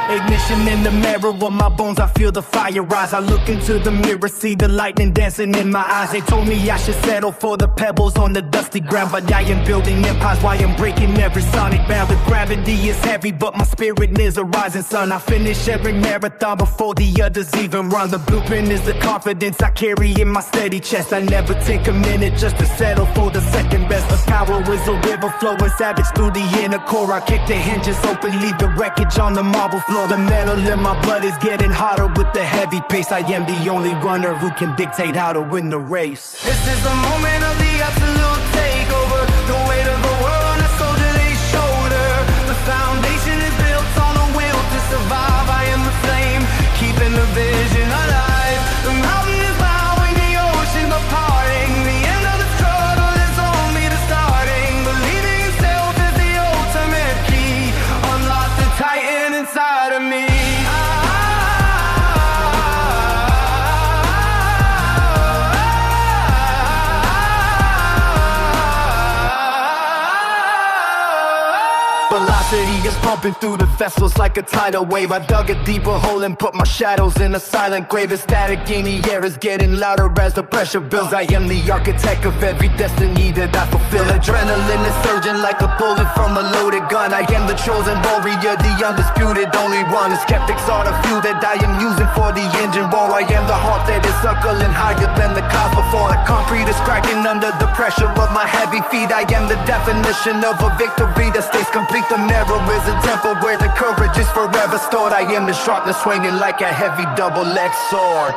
Ignition in the mirror of my bones, I feel the fire rise. I look into the mirror, see the lightning dancing in my eyes. They told me I should settle for the pebbles on the dusty ground, but I am building empires while I'm breaking every sonic bound. The gravity is heavy, but my spirit is a rising sun. I finish every marathon before the others even run. The blueprint is the confidence I carry in my steady chest. I never take a minute just to settle for the second best. The power is a river flowing savage through the inner core. I kick the hinges open, leave the wreckage on the marble floor. The metal in my blood is getting hotter with the heavy pace. I am the only runner who can dictate how to win the race. This is the moment of the absolute takeover. The weight of the world on a soldier's shoulder. The foundation is built on the will to survive. I am the flame, keeping the vision alive. The mountain is bowing, the ocean is parting. The end of the struggle is only the starting. Believing in self is the ultimate key. Unlock the titan inside of me. Velocity is pumping through the vessels like a tidal wave. I dug a deeper hole and put my shadows in a silent grave. The static in the air is getting louder as the pressure builds. I am the architect of every destiny that I fulfill. Adrenaline is surging like a bullet from a loaded gun. I am the chosen warrior, the undisputed only one. The skeptics are the few that I am using for the engine roar. I am the heart that is circling higher than the clouds before. The concrete is cracking under the pressure of my heavy feet. I am the definition of a victory that stays complete. The mirror is a temple where the courage is forever stored. I am the sharpness swinging like a heavy double-edged sword.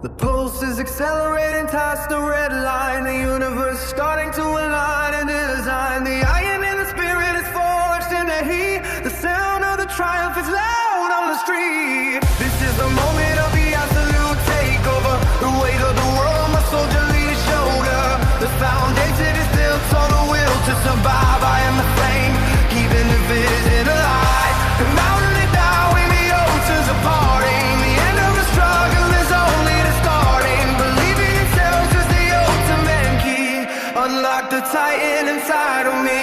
The pulse is accelerating past the red line. The universe starting to align and design. The iron in the spirit is forged in the heat. The sound of the triumph is loud on the street. This is the moment of the absolute takeover. The weight of the world on my soldier's shoulder. The foundation is built on the will to survive. I am the flame, keeping the vision alive. The mountain is bowing, the oceans are parting. The end of the struggle is only the starting. Believing in self is the ultimate key. Unlock the titan inside of me.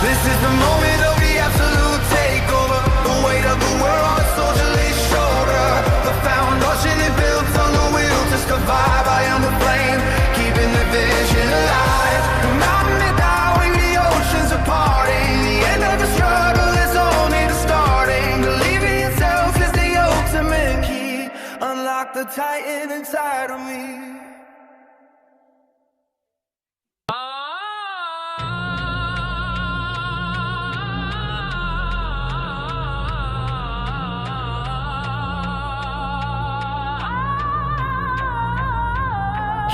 This is the moment of the absolute takeover. The weight of the world on a soldier's shoulder. The foundation is built on the will to survive. I am the flame, keeping the vision alive. The mountain is bowing, the oceans are parting. The end of the struggle is only the starting. Believing in self is the ultimate key. Unlock the titan inside of me.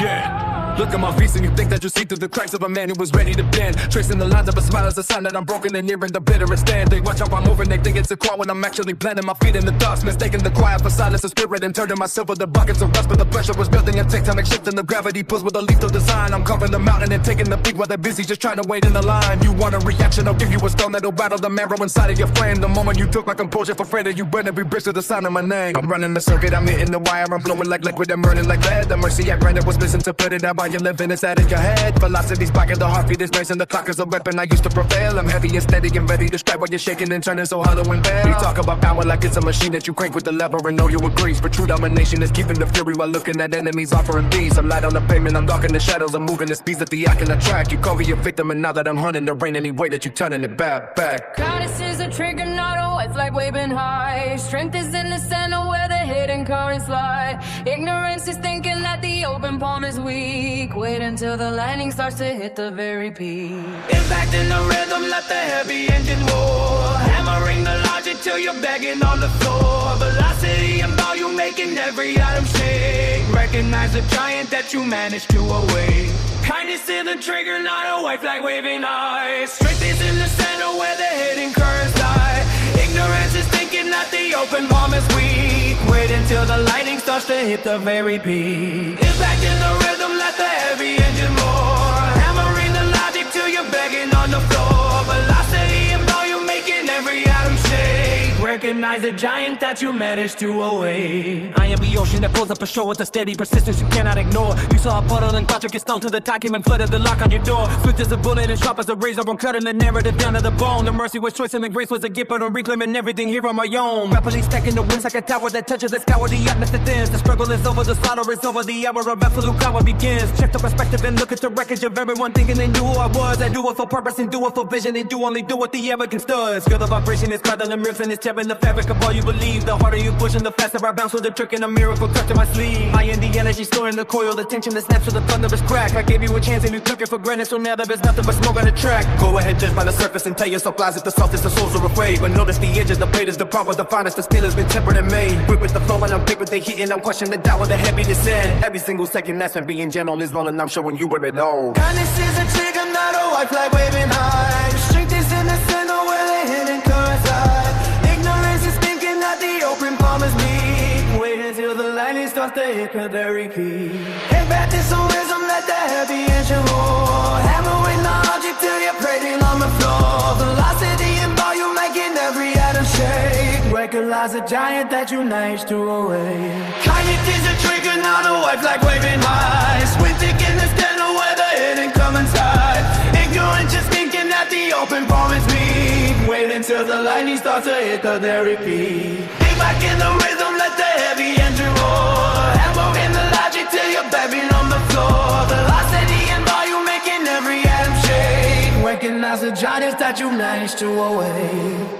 Yeah. Look at my face and you think that you see through the cracks of a man who was ready to bend. Tracing the lines of a smile as a sign that I'm broken and nearing the bitterest stand. They watch how I'm moving, they think it's a quiet when I'm actually planting my feet in the dust. Mistaking the quiet for silence of spirit and turning myself with the buckets of rust. But the pressure was building and tectonic shifting. The gravity pulls with a lethal design. I'm covering the mountain and taking the peak while they're busy just trying to wait in the line. You want a reaction, I'll give you a stone that'll battle the marrow inside of your frame. The moment you took my composure for afraid that you burn every bridge to the sound of my name. I'm running the circuit, I'm hitting the wire, I'm flowing like liquid, I'm burning like lead. The mercy I granted was missing to put it out while you're living inside of your head. Velocity's back and the heartbeat is racing. The clock is a weapon I used to prevail. I'm heavy and steady and ready to strike while you're shaking and turning so hollow and bare. We talk about power like it's a machine that you crank with the lever and know you agree. But true domination is keeping the fury while looking at enemies offering peace. I'm light on the pavement, I'm dark in the shadows. I'm moving the speeds that the eye can attract. You call me a victim and now that I'm hunting the rain, any way that you turning it back. Goddess is a trigger, not a white flag waving high. Strength is in the center where the hidden currents lie. Ignorance is thinking that the open palm is weak. Wait until the lightning starts to hit the very peak. Impact in the rhythm, let the heavy engine roar. Hammering the logic till you're begging on the floor. Velocity and volume making every atom shake. Recognize the giant that you managed to awake. Kindness in the trigger, not a white flag waving high. Strength is in the center where the hidden currents lie. Ignorance is thinking that the open palm is weak. Wait until the lightning starts to hit the very peak. Impact in the rhythm, let the heavy engine roar. Hammering the logic till you're begging on the floor. Velocity and volume making every atom shake. recognize the giant that you managed to await. I am the ocean that pulls up a shore with a steady persistence you cannot ignore. You saw a puddle and thought you get stoned till the tide came and flooded the lock on your door. Swift as a bullet and sharp as a razor, I'm cutting the narrative down to the bone. The mercy was choice and the grace was a gift, but I'm reclaiming everything here on my own. Rapidly stacking the winds like a tower that touches the sky where the atmosphere thins. The struggle is over, the slaughter is over, the hour of absolute power begins. Check the perspective and look at the wreckage of everyone thinking they knew who I was. I do it for purpose and do it for vision and do only do what the arrogance does. Feel the vibration is caught on the ribs and it's tearing the fabric of all you believe. The harder you push and the faster I bounce with a trick and a miracle tucked in my sleeve. I am the energy storing the coil, the tension that snaps with a thunderous crack. I gave you a chance and you took it for granted, so now there's nothing but smoke on the track. Go ahead, judge by the surface and tell yourself lies if the softest of souls are afraid. But notice the edges, the blade is the part where the finest, the steel has been tempered and made. Quick with the flow and I'm quick with the heat and I'm questioning the doubt with the heavy descent. Every single second that's been being gentle is rolling, I'm showing you where it all. Kindness is a trigger, not a white flag waving high. Strength is in the center where the hidden currents lie. Ignorance is thinking that the open palm is me. Wait until the lightning starts to hit the repeat. Head back to some wisdom, let the heavy engine roar. Hammer with the object till you're praying on the floor. Velocity and volume making every atom shake. Recognize the giant that unites to away. Kindness is a trigger, not a white flag waving high. Squint thick in the center where the hidden come inside. Ignorant just thinking that the open palm is me. Wait until the lightning starts to hit the repeat. Dig back in the rhythm, let the heavy engine roar. Hammer in the logic till you're babbling on the floor. Velocity and volume making every atom shake. Recognize the giants that unites to away.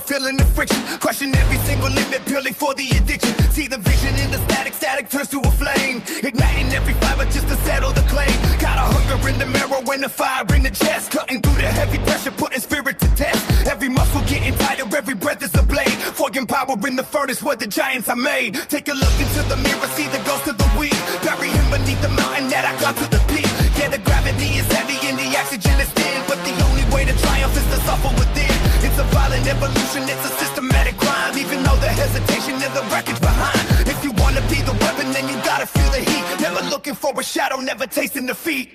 Feeling the friction, crushing every single limit purely for the addiction. See the vision in the static, static turns to a flame. Igniting every fiber just to settle the claim. Got a hunger in the marrow and the fire in the chest. Cutting through the heavy pressure, putting spirit to test. Every muscle getting tighter, every breath is a blade. Forging power in the furnace where the giants are made. Take a look into the mirror, see the ghost of the weed. Bury him beneath the mountain that I got to the peak. Yeah, the gravity is heavy and the oxygen is thin, but the only way to triumph is to suffer within. It's a violent evolution, it's a systematic crime. Even though the hesitation and the wreckage behind. If you wanna be the weapon, then you gotta feel the heat. Never looking for a shadow, never tasting defeat.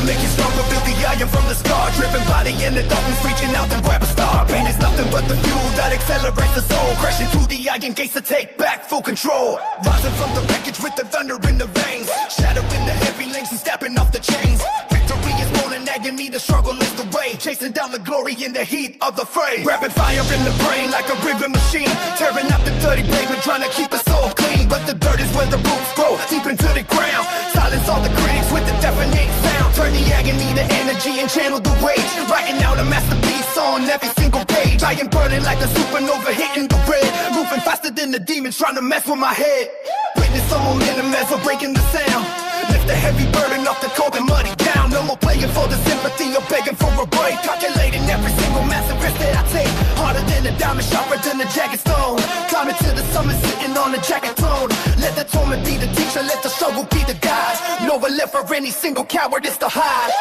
Make you stronger, build the iron from the scar. Driven by the inner darkness, reaching out to grab a star. Pain is nothing but the fuel that accelerates the soul. Crashing through the iron gates to take back full control. Rising from the wreckage with the thunder in the veins. Shattering the heavy links and stepping off the chains. Victory is more than agony, the struggle is the way. Chasing down the glory in the heat of the fray. Rapid fire in the brain like a ribbon machine. Tearing up the dirty pavement, trying to keep the soul clean. But the dirt is where the roots grow, deep into the ground. Silence all the critics with the deafening sound. Turn the agony to energy and channel the rage. Writing out a masterpiece on every single page. I am burning like a supernova hitting the red. Moving faster than the demons trying to mess with my head. Witness some momentum as we're breaking the sound. Lift the heavy burden off the cold and muddy down. No more playing for the sympathy or begging for a break. Calculating every single massive risk that I take. Harder than a diamond, sharper than a jagged stone. Climbing to the summit, sitting on a jagged throne. Let the torment be the teacher, let the struggle be the guide. Nowhere left for any single coward, it's to hide.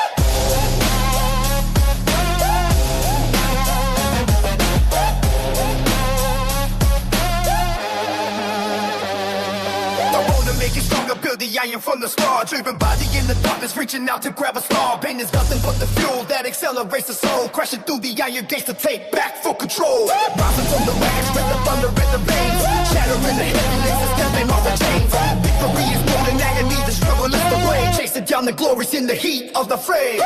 Make it stronger, build the iron from the star. Driven by the inner darkness, reaching out to grab a star. Pain is nothing but the fuel that accelerates the soul. Crashing through the iron gates to take back full control. Rising from the wreckage with the thunder in the veins. Shattering the heavy links and stepping off the chains. Victory is more than agony, the struggle is the way. Chasing down the glories in the heat of the fray.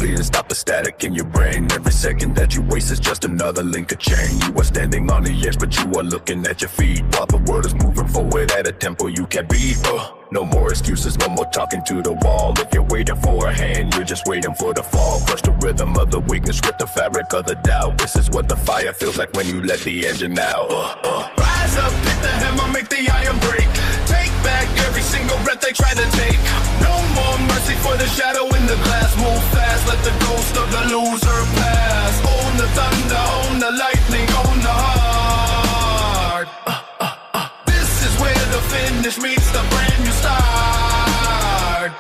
clear and stop the static in your brain. Every second that you waste is just another link of chain. You are standing on the edge, but you are looking at your feet, while the world is moving forward at a tempo you can't beat. No more excuses, no more talking to the wall. If you're waiting for a hand, you're just waiting for the fall. Crush the rhythm of the weakness, rip the fabric of the doubt. This is what the fire feels like when you let the engine out. Rise up, hit the hammer, make the iron break. Take back every single breath they try to take. No more mercy for the shadow in the glass. Move fast, let the ghost of the loser pass. Own the thunder, own the lightning, own the heart. This is where the finish meets the brand new start.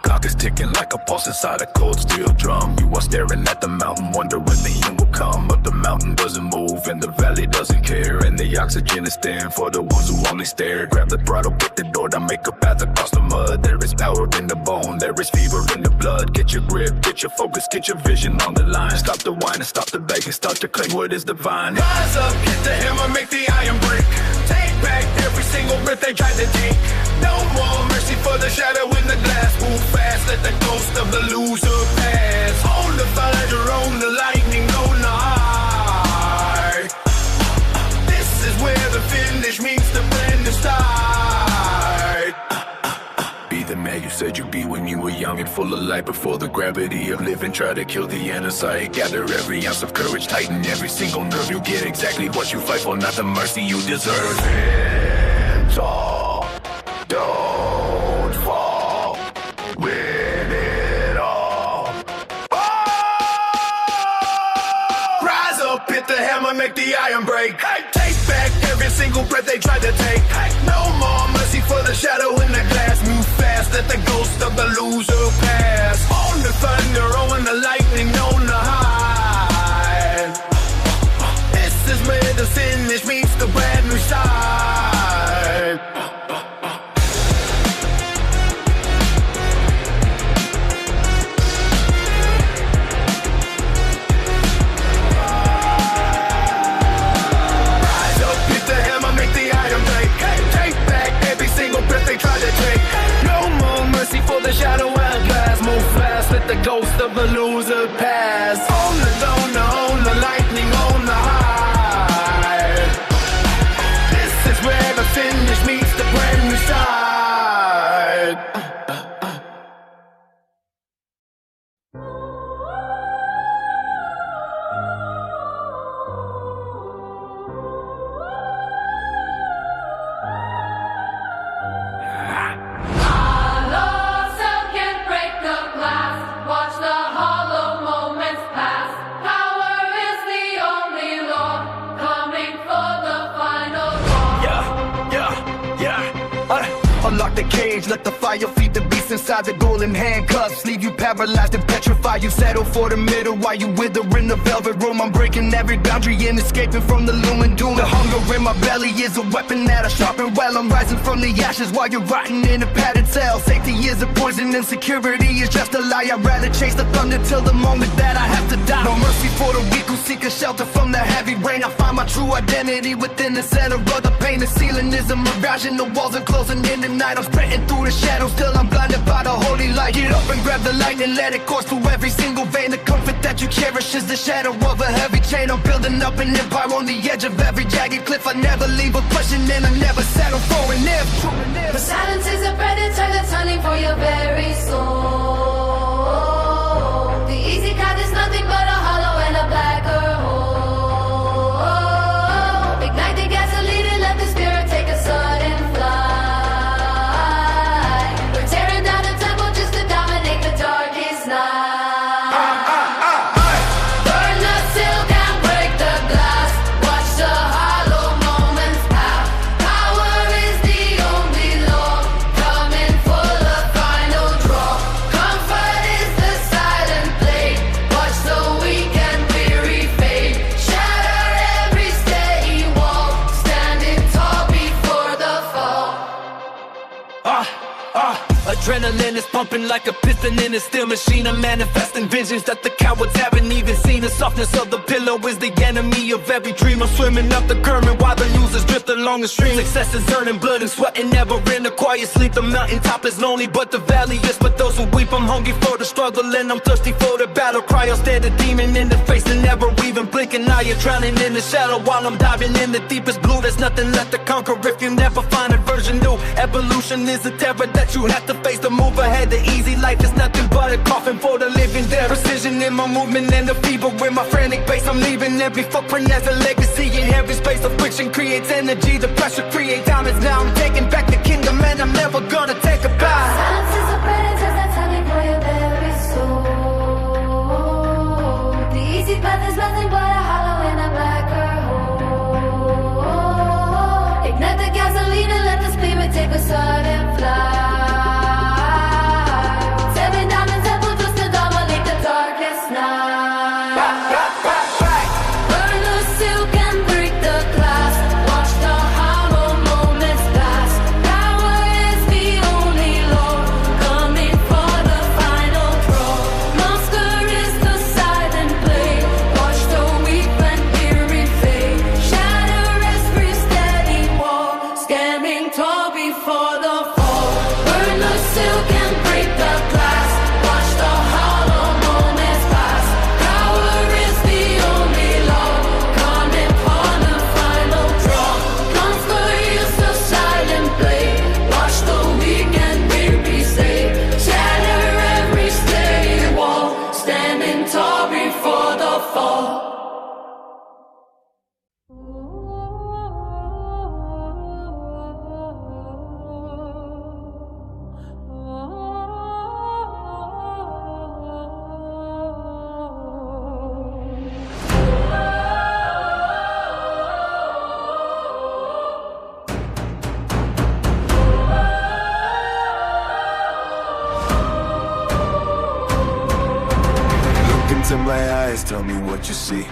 Clock is ticking like a pulse inside a cold steel drum. You are staring at the mountain, wondering when the end will come. But the mountain doesn't move and the valley doesn't care. And the oxygen is thin for the ones who only stare. Grab the throttle, pick the door to make a path across the mud. There is power in the bone, there is fever in the blood. Get your grip, get your focus, get your vision on the line. Stop the whine and stop the begging, start to claim what is divine. Rise up, hit the hammer, make the iron break. Take back every single breath they tried to take. No more mercy for the shadow in the glass. Move fast, let the ghost of the loser pass. Own the thunder, own the lightning, own the heart. This is where the finish meets the brand new start. Be the man you said you'd be when you were young and full of life. Before the gravity of living try to kill the inner sight. Gather every ounce of courage, tighten every single nerve. You get exactly what you fight for, not the mercy you deserve. Stand tall, don't fall, win it all. Rise up, hit the hammer, make the iron break. Take back every single breath they tried to take. No more mercy for the shadow in the glass. Move fast, let the ghost of the loser pass. Own the thunder, own the lightning, own the high. This is where the finish meets the brand new start. Rise up, hit the hammer, make the iron break. Take back every single breath they try to take. No more mercy for the shadow and glass. Move fast, let the ghost of the loser pass. Own the thunder, own the lightning, own the high. This is where the finish meets the brand new start. Unlock the cage, let the fire feed the beast inside the golden handcuffs. Leave you paralyzed and petrified. You settle for the middle while you wither in the velvet room. I'm breaking every boundary and escaping from the looming doom. The hunger in my belly is a weapon that I sharpen well. I'm rising from the ashes while you're rotting in a padded cell. Safety is a poison and security is just a lie. I'd rather chase the thunder till the moment that I have to die. No mercy for the weak who seek a shelter from the heavy rain. I find my true identity within the center of the pain. The ceiling is a mirage and the walls are closing in the night. I'm sprinting through the shadows till I'm blinded by the holy light. Get up and grab the light and let it course through every single vein. The comfort that you cherish is the shadow of a heavy chain. I'm building up an empire on the edge of every jagged cliff. I never leave a question and I never settle for an if. The silence is a predator that's hunting for your very soul. The easy path is nothing but a hollow and a blacker hole. Ignite the gasoline and let the spirit take a sudden flight. We're tearing down the temple just to dominate the darkest night. Burn the silk and break the glass. Watch the hollow moments pass. Power is the only law. Coming for the final draw. Comfort is the silent blade. Watch the weak and weary fade. Shatter every steady wall. Standing tall before the fall. Adrenaline is pumping like a piston in a steel machine. I'm manifesting visions that the cowards haven't even seen. The softness of the pillow is the enemy of every dream. I'm swimming up the current while the losers drift along the stream. Success is earning blood and sweat and never in a quiet sleep. The mountaintop is lonely, but the valley is for those who weep. I'm hungry for the struggle and I'm thirsty for the battle cry. I'll stare the demon in the face and never even blink. And now you're drowning in the shadow while I'm diving in the deepest blue. There's nothing left to conquer if you never find a version new. Evolution is a terror that you have to face. To move ahead, the easy life is nothing but a coffin for the living there. Precision in my movement and the fever with my frantic pace. I'm leaving every footprint as a legacy. In every space of friction creates energy. The pressure creates diamonds. Now I'm taking back the kingdom and I'm never gonna take a bow. Silence is a predator that's hunting for your very soul. The easy path is nothing but a hollow in a black hole. Ignite the gasoline and let the spirit take a sudden flight. Tell me what you see.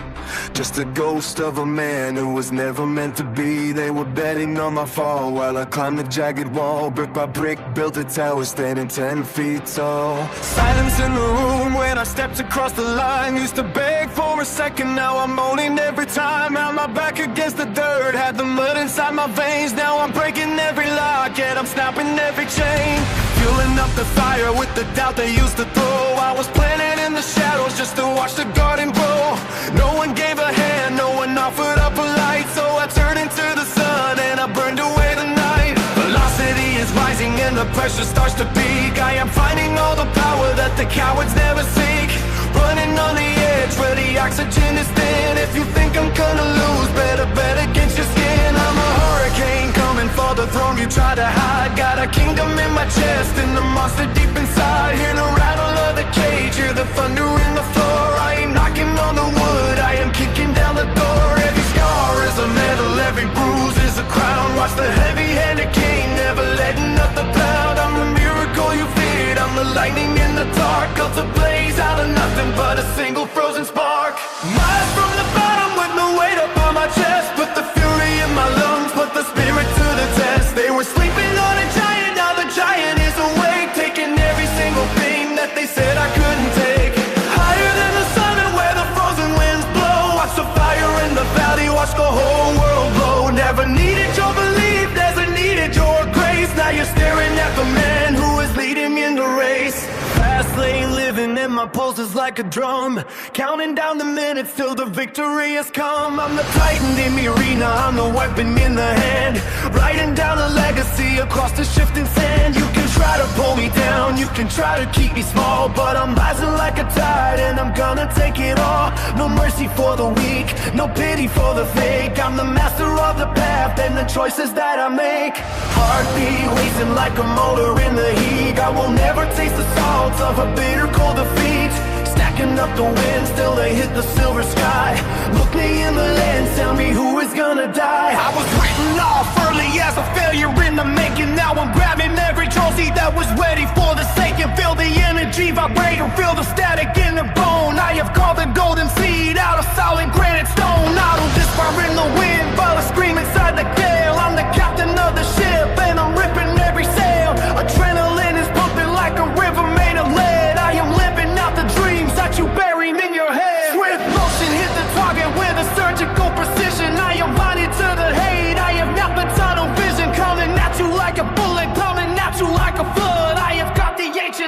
Just a ghost of a man who was never meant to be. They were betting on my fall while I climbed the jagged wall. Brick by brick, built a tower standing 10 feet tall. Silence in the room when I stepped across the line. Used to beg for a second, now I'm moaning every time. Had my back against the dirt, had the mud inside my veins. Now I'm breaking every lock, yet I'm snapping every chain. Fueling up the fire with the doubt they used to throw. I was planted in the shadows just to watch the garden grow. No one gave a hand, no one offered up a light. So I turned into the sun and I burned away the night. Velocity is rising and the pressure starts to peak. I am finding all the power that the cowards never seek. Running on the edge where the oxygen is thin. If you think I'm gonna lose, better bet against your skin. I'm a hurricane coming for the throne you try to hide. Got a kingdom in my chest and the monster deep inside. Hear the rattle of the cage, hear the thunder in the floor. I ain't knocking on the wood, I am kicking down the door. Every scar is a medal, every bruise is a crown. Watch the heavy-handed king, never letting up the pound. I'm the miracle you feared, I'm the lightning in the dark. Built a blaze out of nothing but a single frozen spark. Rise from the bottom with no weight up on my chest. Put the fury in my lungs, put the spirit to the test. They were sleeping on a giant, now the giant is awake. Taking every single thing that they said I couldn't take. Higher than the sun and where the frozen winds blow. Watch the fire in the valley, watch the whole world blow. Never needed your belief, never needed your grace. Now you're staring at the man who is leading in the race. Fast lane living and my pulse is like a drum. Counting down the minutes till the victory has come. I'm the titan in the arena, I'm the weapon in the hand. Writing down a legacy across the shifting sand. You can try to pull me down, you can try to keep me small, but I'm rising like a tide and I'm gonna take it all. No mercy for the weak, no pity for the fake. I'm the master of the path and the choices that I make. Heartbeat racing like a motor in the heat. I will never taste the salts of a bitter cold defeat. Stacking up the wind, still they hit the silver sky. Look me in the lens, tell me who is gonna die. I was written off early as a failure in the making. Now I'm grabbing every trophy that was ready for the sake. And feel the energy vibrate and feel the static in the bone. I have called the golden seed out of solid granite stone. Idle this fire in the wind, while I scream inside the gale. I'm the captain of the ship and I'm ripping every sail. Adrenaline is pumping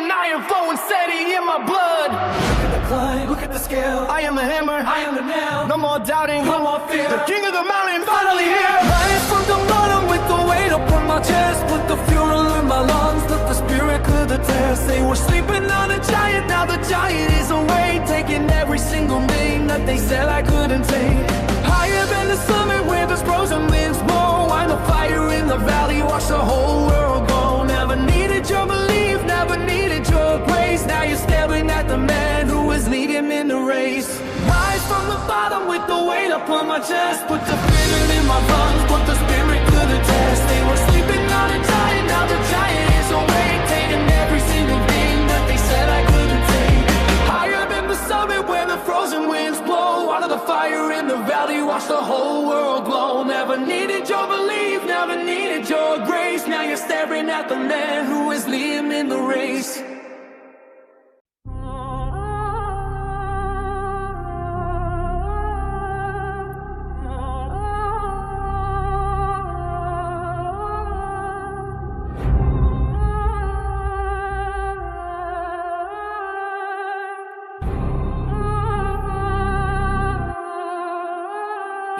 an iron flowing steady in my blood. Look at the climb, look at the scale. I am the hammer, I am the nail. no more doubting, No more fear. the king of the mountain finally here. Rise from the bottom with the weight upon my chest. Put the fuel in my lungs, let the spirit clear the test. They were sleeping on a giant, now the giant is awake, taking every single name that they said I couldn't take. Higher than the summit where the frozen winds blow. I'm the fire in the valley, watch the whole world go. Never needed your belief, never needed your grace. Now you're staring at the man who was leading in the race. Rise from the bottom with the weight upon my chest. Put the spirit in my lungs, put the spirit to the test. They were sleeping on a giant, now the giant is awake, taking every single thing that they said I couldn't take. Higher than the summit where the frozen winds blow. Out of the fire in the valley, watch the whole world glow. Never needed your belief, never needed your grace. Now you're staring at the man who is leading in the race.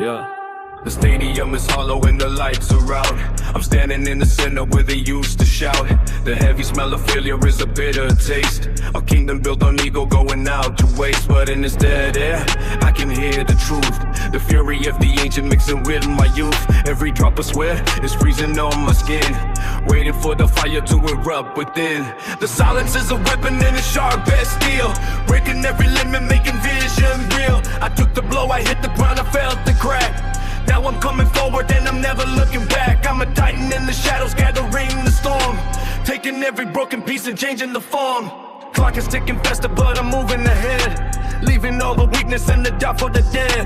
Yeah. The stadium is hollow and the lights are out. I'm standing in the center where they used to shout. The heavy smell of failure is a bitter taste. Our kingdom built on ego going out to waste. But in this dead air, I can hear the truth. The fury of the ancient mixing with my youth. Every drop of sweat is freezing on my skin, waiting for the fire to erupt within. The silence is a weapon and it's sharp as steel, breaking every limit, making vision real. I took the blow, I hit the ground, I felt the crack. Now I'm coming forward and I'm never looking back. I'm a titan in the shadows, gathering the storm, taking every broken piece and changing the form. Clock is ticking faster, but I'm moving ahead, leaving all the weakness and the doubt for the dead.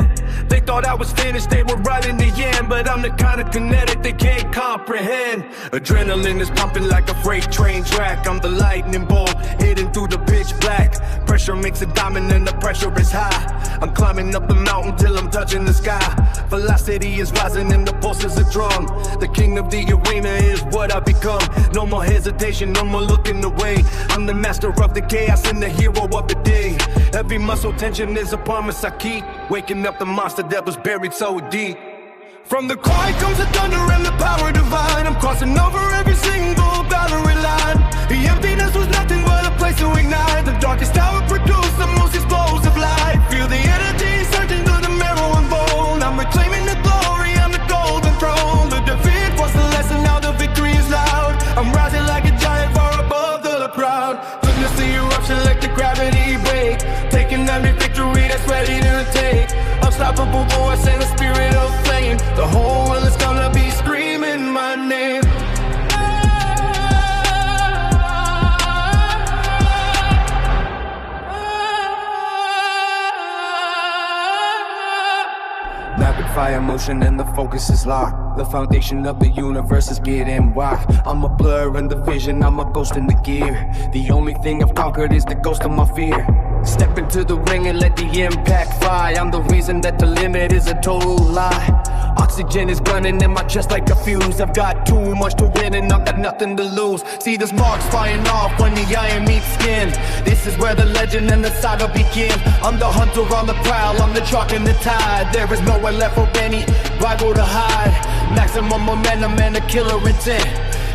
They thought I was finished, they were right in the end, but I'm the kind of kinetic they can't comprehend. Adrenaline is pumping like a freight train track. I'm the lightning bolt, hitting through the pitch black. Pressure makes a diamond and the pressure is high. I'm climbing up the mountain till I'm touching the sky. Velocity is rising and the pulses are drum. The king of the arena is what I become. No more hesitation, no more looking away. I'm the master of the chaos and the hero of the day. Every muscle tension is a promise I keep, waking up the monster that was buried so deep. From the quiet comes the thunder and the power divine. I'm crossing over every single boundary line. The emptiness was nothing but a place to ignite. The darkest hour produced the most explosive light. Feel the energy surging through the marrow and bone. I'm reclaiming the glory on the golden throne. The defeat was the lesson, now the victory is loud. I'm rising like a giant far above the crowd. Witness the eruption, let the gravity break, taking every victory that's ready to take. Unstoppable voice and a spirit of flame. The whole world is gonna be screaming my name. Rapid fire motion and the focus is locked. The foundation of the universe is getting rocked. I'm a blur in the vision, I'm a ghost in the gear. The only thing I've conquered is the ghost of my fear. Step into the ring and let the impact fly. I'm the reason that the limit is a total lie. Oxygen is gunning in my chest like a fuse. I've got too much to win and I've got nothing to lose. See the sparks flying off when the iron meets skin. This is where the legend and the saga begin. I'm the hunter on the prowl, I'm the chalk in the tide. There is nowhere left for any rival to hide. Maximum momentum and a killer intent.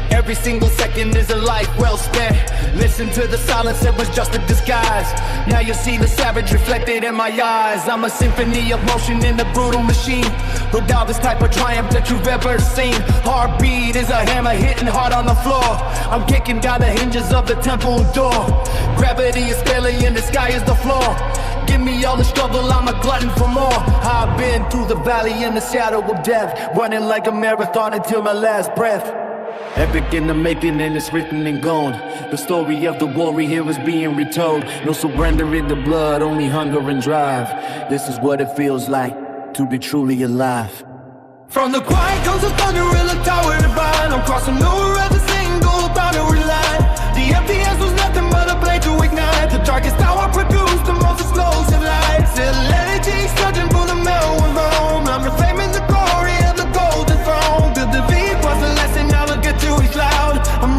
Every single second is a life well spent. Listen to the silence, it was just a disguise. Now you see the savage reflected in my eyes. I'm a symphony of motion in a brutal machine. Without this type of triumph that you've ever seen. Heartbeat is a hammer hitting hard on the floor. I'm kicking down the hinges of the temple door. Gravity is failing and the sky is the floor. Give me all the struggle, I'm a glutton for more. I've been through the valley in the shadow of death, running like a marathon until my last breath. Epic in the making and it's written in gold. The story of the warrior here is being retold. No surrender in the blood, only hunger and drive. This is what it feels like to be truly alive. From the quiet comes the thunder in the tower divine. I'm crossing over every single boundary line. The emptiness was nothing but a blade to ignite. The darkest hour produced the most explosive light. Still energy surging through the marrow and bone. I'm reclaiming the glory of the golden throne. The defeat was a lesson, now look at you, he's loud. I'm